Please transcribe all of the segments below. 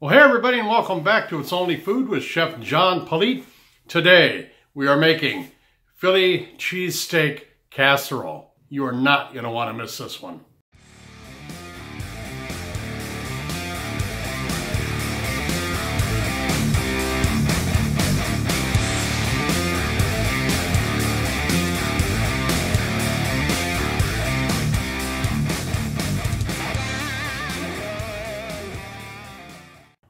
Well, hey everybody, and welcome back to It's Only Food with Chef John Politte. Today, we are making Philly cheesesteak casserole. You are not going to want to miss this one.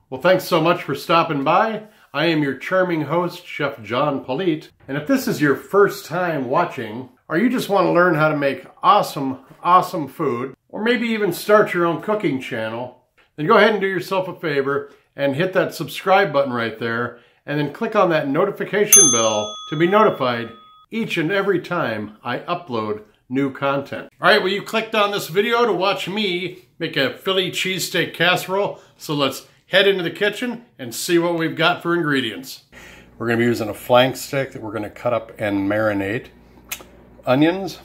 Well, thanks so much for stopping by. I am your charming host, Chef John Politte. And if this is your first time watching, or you just want to learn how to make awesome food, or maybe even start your own cooking channel, then go ahead and do yourself a favor and hit that subscribe button right there, and then click on that notification bell to be notified each and every time I upload new content. All right, well, you clicked on this video to watch me make a Philly cheesesteak casserole, so let's head into the kitchen and see what we've got for ingredients. We're going to be using a flank steak that we're going to cut up and marinate. Onions,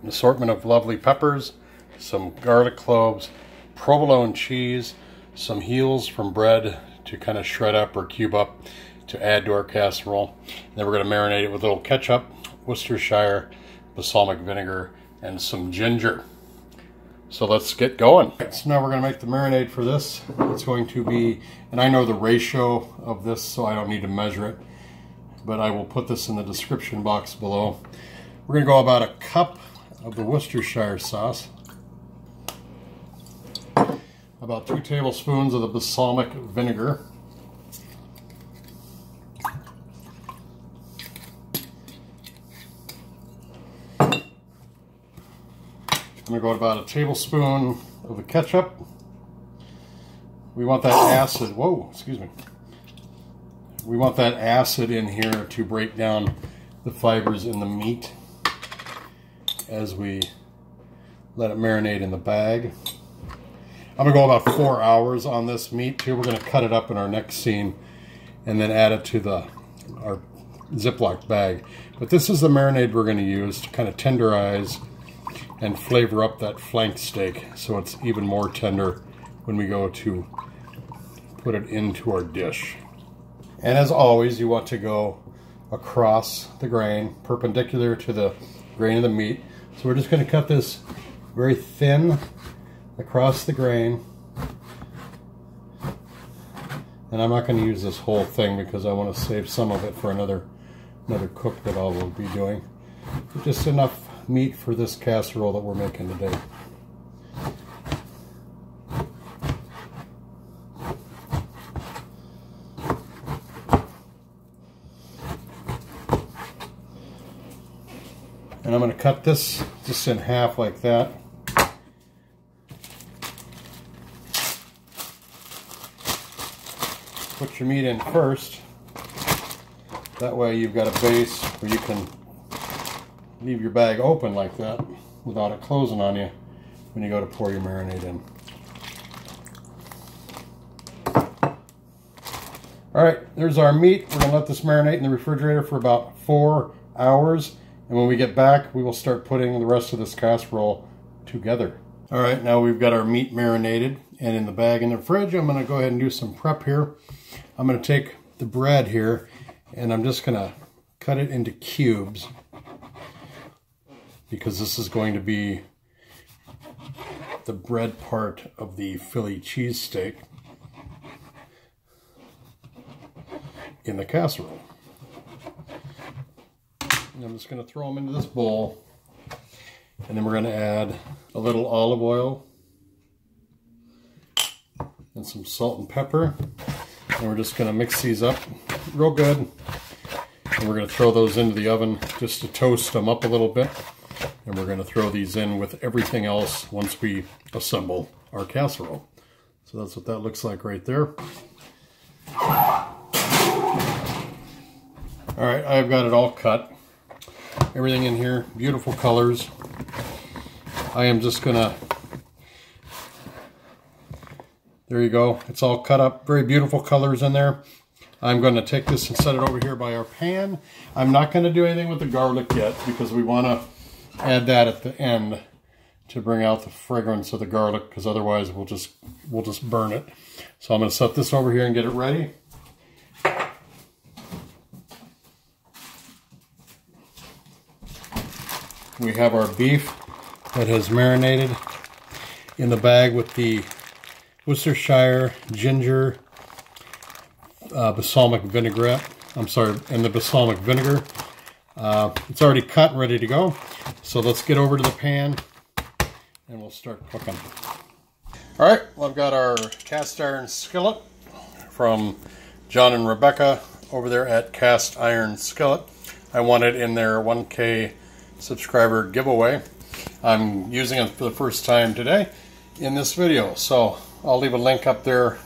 an assortment of lovely peppers, some garlic cloves, provolone cheese, some heels from bread to kind of shred up or cube up to add to our casserole. And then we're going to marinate it with a little ketchup, Worcestershire, balsamic vinegar, and some ginger. So let's get going. So now we're going to make the marinade for this. It's going to be, and I know the ratio of this, so I don't need to measure it, but I will put this in the description box below. We're going to go about a cup of the Worcestershire sauce, about 2 tablespoons of the balsamic vinegar, I'm going to go about a tablespoon of the ketchup. We want that acid, we want that acid in here to break down the fibers in the meat as we let it marinate in the bag. I'm going to go about 4 hours on this meat too. We're going to cut it up in our next scene and then add it to our Ziploc bag. But this is the marinade we're going to use to kind of tenderize and flavor up that flank steak so it's even more tender when we go to put it into our dish. And as always, you want to go across the grain, perpendicular to the grain of the meat. So we're just going to cut this very thin across the grain. And I'm not going to use this whole thing because I want to save some of it for another cook that I will be doing. But just enough meat for this casserole that we're making today. And I'm going to cut this just in half like that. Put your meat in first. That way you've got a base where you can leave your bag open like that without it closing on you when you go to pour your marinade in. Alright, there's our meat. We're going to let this marinate in the refrigerator for about 4 hours, and when we get back we will start putting the rest of this casserole together. Alright, now we've got our meat marinated and in the bag in the fridge. I'm going to go ahead and do some prep here. I'm going to take the bread here and I'm just going to cut it into cubes, because this is going to be the bread part of the Philly cheesesteak in the casserole. And I'm just going to throw them into this bowl, and then we're going to add a little olive oil and some salt and pepper, and we're just going to mix these up real good, and we're going to throw those into the oven just to toast them up a little bit. And we're going to throw these in with everything else once we assemble our casserole. So that's what that looks like right there. Alright, I've got it all cut. Everything in here, beautiful colors. I am just going to, there you go. It's all cut up, very beautiful colors in there. I'm going to take this and set it over here by our pan. I'm not going to do anything with the garlic yet because we want to add that at the end to bring out the fragrance of the garlic, because otherwise we'll just burn it. So I'm going to set this over here and get it ready. We have our beef that has marinated in the bag with the Worcestershire ginger, balsamic vinaigrette. And the balsamic vinegar. It's already cut and ready to go. So let's get over to the pan and we'll start cooking. All right, well, I've got our cast iron skillet from John and Rebecca over there at Cast Iron Skillet. I won it in their 1K subscriber giveaway. I'm using it for the first time today in this video, so I'll leave a link up there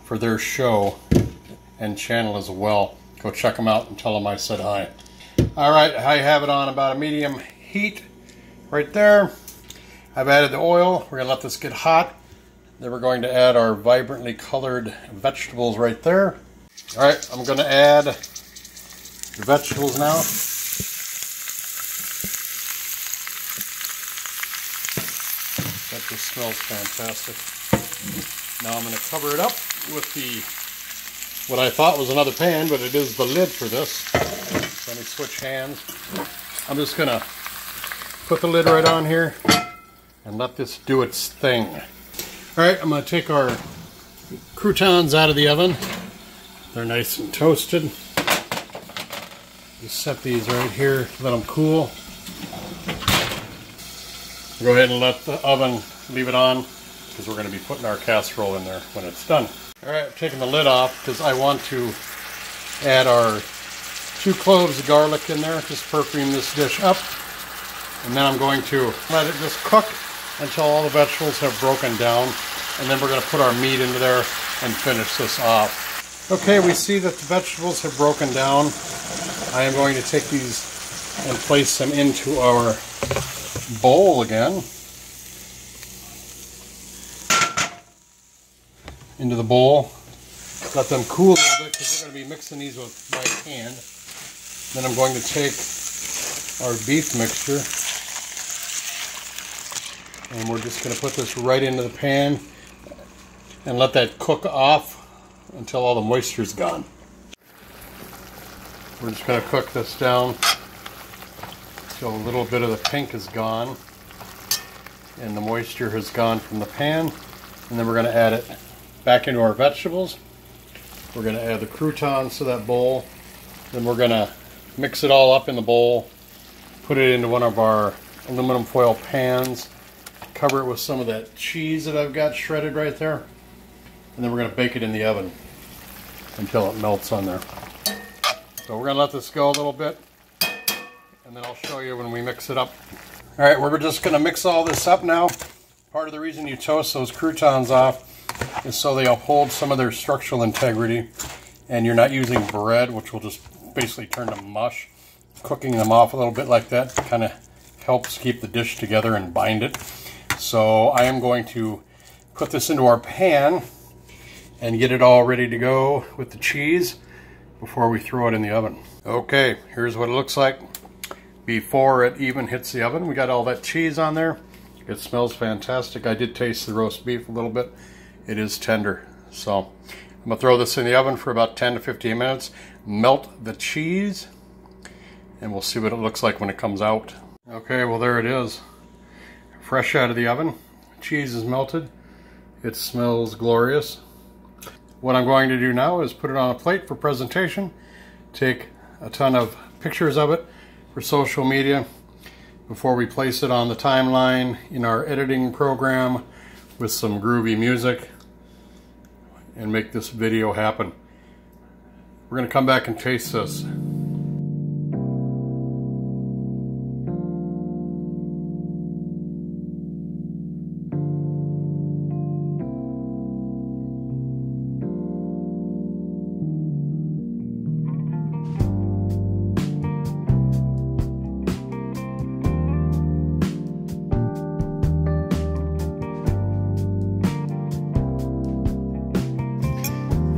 for their show and channel as well. Go check them out and tell them I said hi. All right, I have it on about a medium heat right there. I've added the oil. We're gonna let this get hot. Then we're going to add our vibrantly colored vegetables right there. All right, I'm gonna add the vegetables now. That just smells fantastic. Now I'm going to cover it up with what I thought was another pan, but it is the lid for this. So let me switch hands. I'm just going to put the lid right on here and let this do its thing. All right, I'm going to take our croutons out of the oven. They're nice and toasted. Just set these right here, let them cool. Go ahead and let the oven, leave it on, because we're going to be putting our casserole in there when it's done. All right, I'm taking the lid off because I want to add our 2 cloves of garlic in there, just perfume this dish up. And then I'm going to let it just cook until all the vegetables have broken down. And then we're going to put our meat into there and finish this off. Okay, we see that the vegetables have broken down. I am going to take these and place them into our bowl again. Into the bowl. Let them cool a little bit because we're going to be mixing these with my hand. Then I'm going to take our beef mixture and we're just going to put this right into the pan and let that cook off until all the moisture is gone. We're just going to cook this down until a little bit of the pink is gone and the moisture has gone from the pan. And then we're going to add it back into our vegetables. We're going to add the croutons to that bowl. Then we're going to mix it all up in the bowl, put it into one of our aluminum foil pans, cover it with some of that cheese that I've got shredded right there, and then we're going to bake it in the oven until it melts on there. So we're going to let this go a little bit, and then I'll show you when we mix it up. All right, we're just going to mix all this up now. Part of the reason you toast those croutons off is so they'll hold some of their structural integrity, and you're not using bread, which will just basically turn to mush. Cooking them off a little bit like that kind of helps keep the dish together and bind it. So I am going to put this into our pan and get it all ready to go with the cheese before we throw it in the oven. Okay, here's what it looks like before it even hits the oven. We got all that cheese on there. It smells fantastic. I did taste the roast beef a little bit. It is tender. So I'm going to throw this in the oven for about 10 to 15 minutes. Melt the cheese and we'll see what it looks like when it comes out. Okay, well there it is. Fresh out of the oven. Cheese is melted. It smells glorious. What I'm going to do now is put it on a plate for presentation. Take a ton of pictures of it for social media before we place it on the timeline in our editing program with some groovy music and make this video happen. We're going to come back and taste this.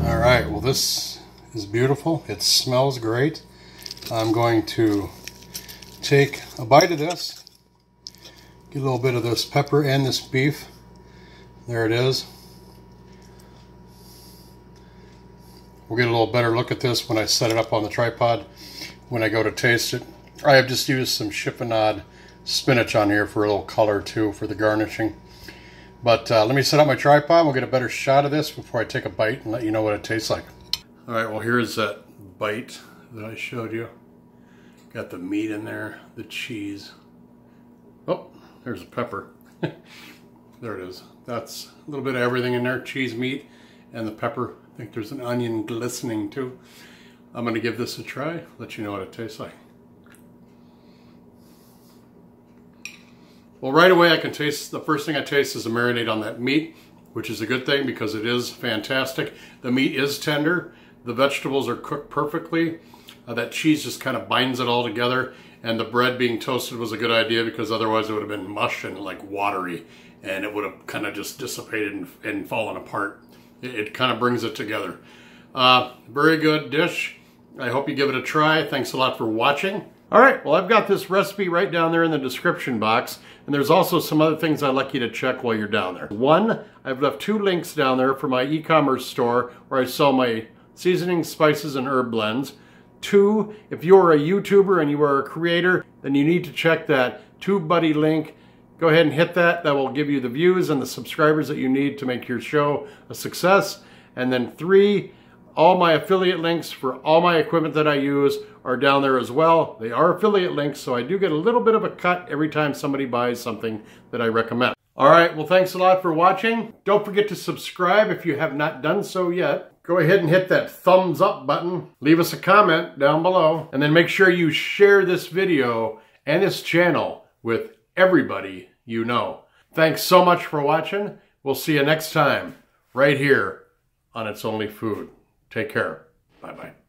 Alright, well this is beautiful. It smells great. I'm going to take a bite of this, Get a little bit of this pepper and this beef. There it is. We'll get a little better look at this when I set it up on the tripod when I go to taste it. I have just used some chiffonade spinach on here for a little color too for the garnishing. But let me set up my tripod. We'll get a better shot of this before I take a bite and let you know what it tastes like. All right, well here's that bite that I showed you. Got the meat in there, the cheese. Oh, there's the pepper. There it is. That's a little bit of everything in there, cheese, meat, and the pepper. I think there's an onion glistening too. I'm gonna give this a try, let you know what it tastes like. Well, right away I can taste, the first thing I taste is the marinade on that meat, which is a good thing because it is fantastic. The meat is tender. The vegetables are cooked perfectly. That cheese just kind of binds it all together. And the bread being toasted was a good idea because otherwise it would have been mush and like watery. And it would have kind of just dissipated and fallen apart. It kind of brings it together. Very good dish. I hope you give it a try. Thanks a lot for watching. All right, well, I've got this recipe right down there in the description box, and there's also some other things I'd like you to check while you're down there. One, I've left 2 links down there for my e-commerce store where I sell my seasonings, spices, and herb blends. 2, if you're a YouTuber and you are a creator, then you need to check that TubeBuddy link. Go ahead and hit that. That will give you the views and the subscribers that you need to make your show a success. And then 3, all my affiliate links for all my equipment that I use are down there as well. They are affiliate links, so I do get a little bit of a cut every time somebody buys something that I recommend. All right, well, thanks a lot for watching. Don't forget to subscribe if you have not done so yet. Go ahead and hit that thumbs up button. Leave us a comment down below. And then make sure you share this video and this channel with everybody you know. Thanks so much for watching. We'll see you next time right here on It's Only Food. Take care. Bye-bye.